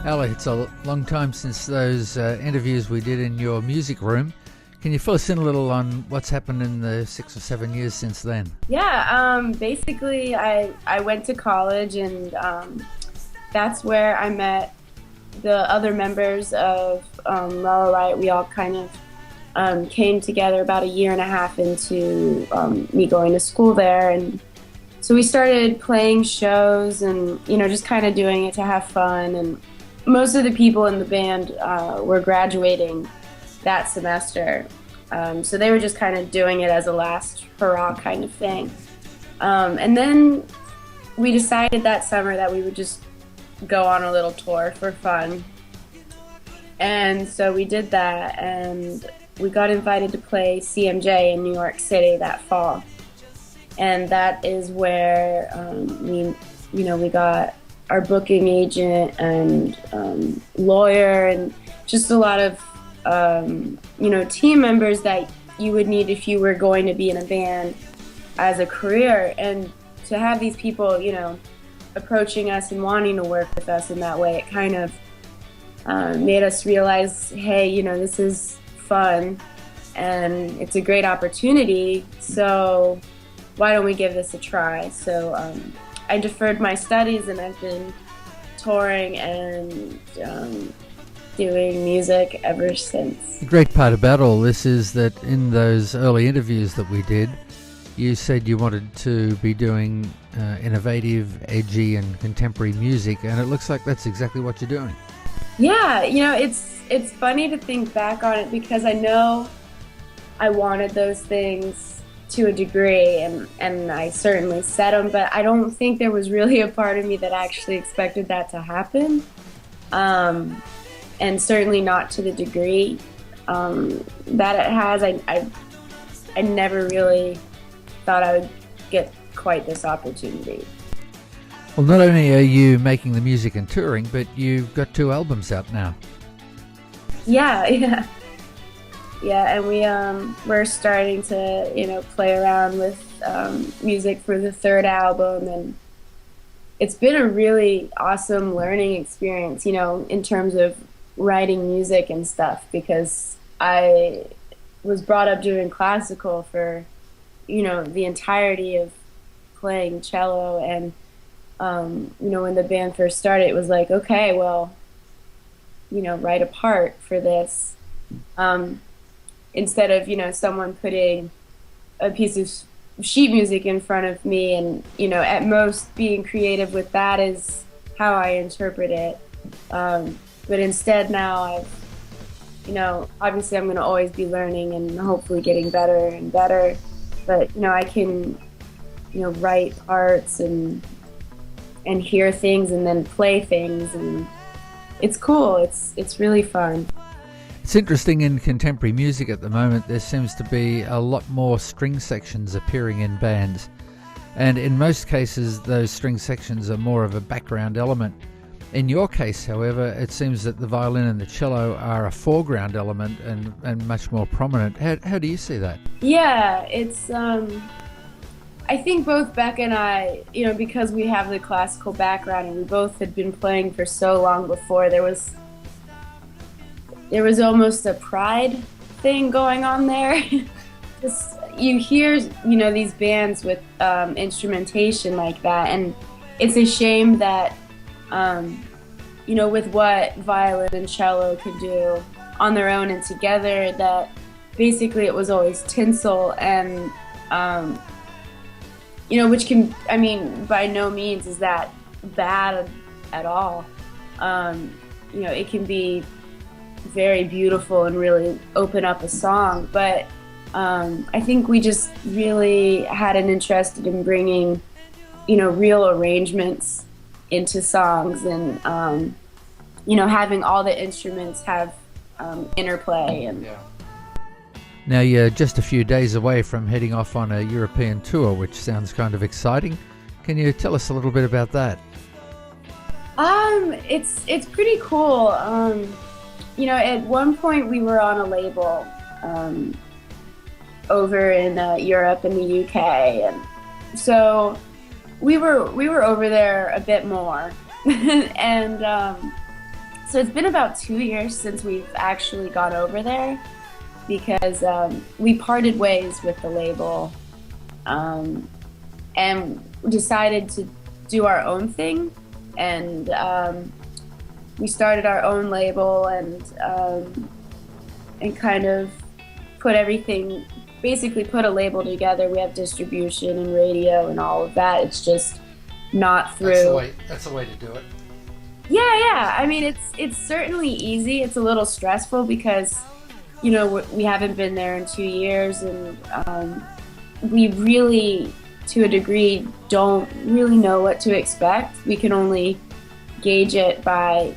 Ali, it's a long time since those interviews we did in your music room. Can you fill us in a little on what's happened in the 6 or 7 years since then? Yeah, basically I went to college, and that's where I met the other members of Ra Riot. We all kind of came together about a year and a half into me going to school there, and so we started playing shows and, just kind of doing it to have fun. And most of the people in the band were graduating that semester, so they were just kind of doing it as a last hurrah kind of thing. And then we decided that summer that we would just go on a little tour for fun. And so we did that, and we got invited to play CMJ in New York City that fall. And that is where we got our booking agent and lawyer, and just a lot of team members that you would need if you were going to be in a band as a career. And to have these people, approaching us and wanting to work with us in that way, it kind of made us realize, hey, this is fun and it's a great opportunity, so why don't we give this a try? So I deferred my studies, and I've been touring and doing music ever since. The great part about all this is that in those early interviews that we did, you said you wanted to be doing innovative, edgy and contemporary music, and it looks like that's exactly what you're doing. Yeah, it's funny to think back on it, because I know I wanted those things to a degree, and I certainly said them, but I don't think there was really a part of me that actually expected that to happen, and certainly not to the degree that it has. I never really thought I would get quite this opportunity. Well, not only are you making the music and touring, but you've got 2 albums out now. Yeah, and we're starting to play around with music for the 3rd album, and it's been a really awesome learning experience, in terms of writing music and stuff, because I was brought up doing classical for the entirety of playing cello, and when the band first started, it was like, okay, well, write a part for this. Instead of, someone putting a piece of sheet music in front of me, and, at most being creative with that is how I interpret it. But instead now obviously I'm going to always be learning and hopefully getting better and better. But, I can, write parts and hear things and then play things, and it's cool. It's really fun. It's interesting, in contemporary music at the moment, there seems to be a lot more string sections appearing in bands. And in most cases, those string sections are more of a background element. In your case, however, it seems that the violin and the cello are a foreground element and much more prominent. How do you see that? Yeah, it's... I think both Beck and I, because we have the classical background and we both had been playing for so long before, there was almost a pride thing going on there. Just, you hear, these bands with instrumentation like that, and it's a shame that, with what violin and cello could do on their own and together, that basically it was always tinsel, and, which can, by no means is that bad at all. It can be very beautiful and really open up a song, but I think we just really had an interest in bringing, real arrangements into songs, and having all the instruments have interplay. And Now you're just a few days away from heading off on a European tour, which sounds kind of exciting. Can you tell us a little bit about that? It's pretty cool. At one point we were on a label over in Europe and the UK, and so we were over there a bit more, and So it's been about 2 years since we've actually gone over there because we parted ways with the label and decided to do our own thing. And we started our own label and kind of put everything, basically put a label together. We have distribution and radio and all of that. It's just not through. That's the way to do it. Yeah. I mean, it's certainly easy. It's a little stressful because, you know, we haven't been there in 2 years, and we really, to a degree, don't really know what to expect. We can only gauge it by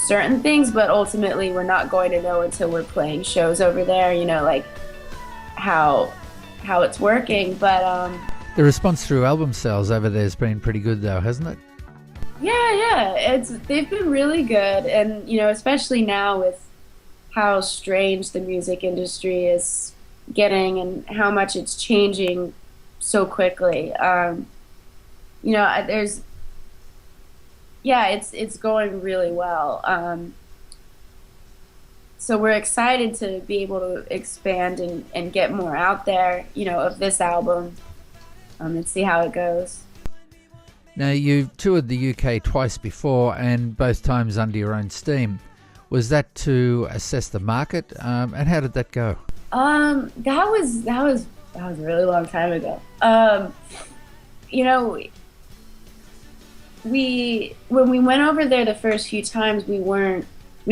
certain things, but ultimately we're not going to know until we're playing shows over there, you know, like how it's working. But the response through album sales over there has been pretty good though, hasn't it? Yeah, they've been really good, and you know, especially now with how strange the music industry is getting and how much it's changing so quickly. You know, it's going really well. So we're excited to be able to expand and get more out there, you know, of this album, and see how it goes. Now, you've toured the UK twice before, and both times under your own steam. Was that to assess the market, and how did that go? That was a really long time ago. You know, when we went over there the first few times, we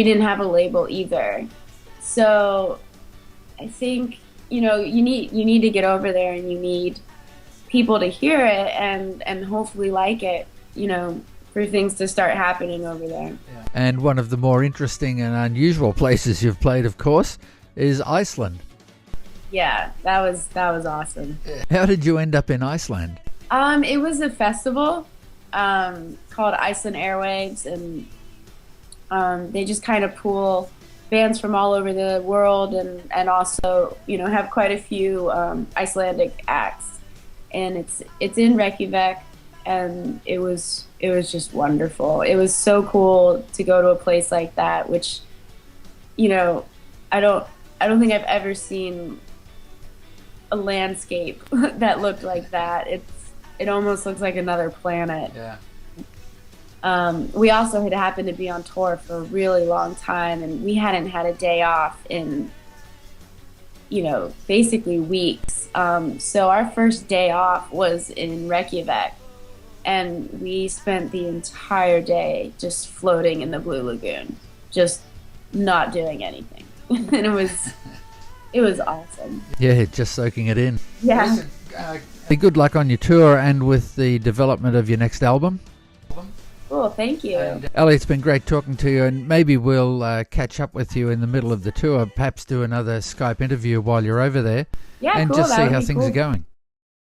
didn't have a label either. So I think, you know, you need to get over there, and you need people to hear it and hopefully like it, you know, for things to start happening over there. Yeah. And one of the more interesting and unusual places you've played, of course, is Iceland. Yeah, that was awesome. How did you end up in Iceland? It was a festival called Iceland Airwaves, and they just kind of pool bands from all over the world, and also, you know, have quite a few Icelandic acts. And it's in Reykjavik, and it was just wonderful. It was so cool to go to a place like that, which, you know, I don't think I've ever seen a landscape that looked like that. It almost looks like another planet. Yeah. We also had happened to be on tour for a really long time, and we hadn't had a day off in, you know, basically weeks. So our first day off was in Reykjavik, and we spent the entire day just floating in the Blue Lagoon, just not doing anything. And it was awesome. Yeah, just soaking it in. Yeah. Listen, good luck on your tour and with the development of your next album. Cool, thank you. And, Ellie, it's been great talking to you, and maybe we'll catch up with you in the middle of the tour, perhaps do another Skype interview while you're over there, Yeah, and cool, just see that would how be things cool. are going.